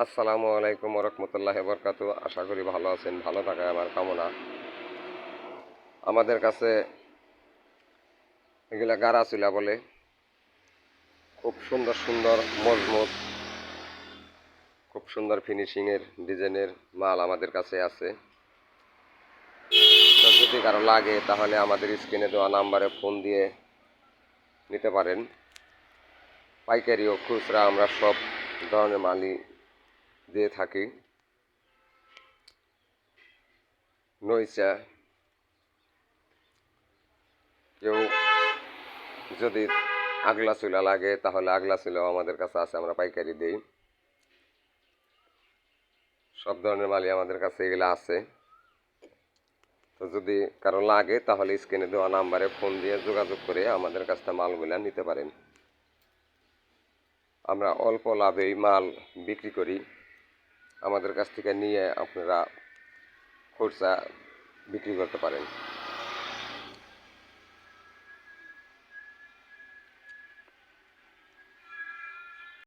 আসসালামু আলাইকুম রহমতুল্লাহ বরকাতু। আশা করি ভালো আছেন, ভালো থাকায় আমার কামনা। আমাদের কাছে এগুলা গাড়া চুলা বলে, খুব সুন্দর সুন্দর মজবুত, খুব সুন্দর ফিনিশিংয়ের ডিজাইনের মাল আমাদের কাছে আছে। তো যদি কারো লাগে তাহলে আমাদের স্ক্রিনে দেওয়া নাম্বারে ফোন দিয়ে নিতে পারেন। পাইকারি ও খুচরা আমরা সব ধরনের মালই দিয়ে থাকি। নইচা কেউ যদি আগলা চুলা লাগে তাহলে আগলা চুলাও আমাদের কাছে আছে, আমরা পাইকারি দিই। সব ধরনের মালই আমাদের কাছে এগুলো আছে। তো যদি কারো লাগে তাহলে স্ক্রিনে দেওয়া নাম্বারে ফোন দিয়ে যোগাযোগ করে আমাদের কাছ থেকে মালগুলা নিতে পারেন। আমরা অল্প লাভেই মাল বিক্রি করি। আমাদের কাছ থেকে নিয়ে আপনারা খুচরা বিক্রি করতে পারেন।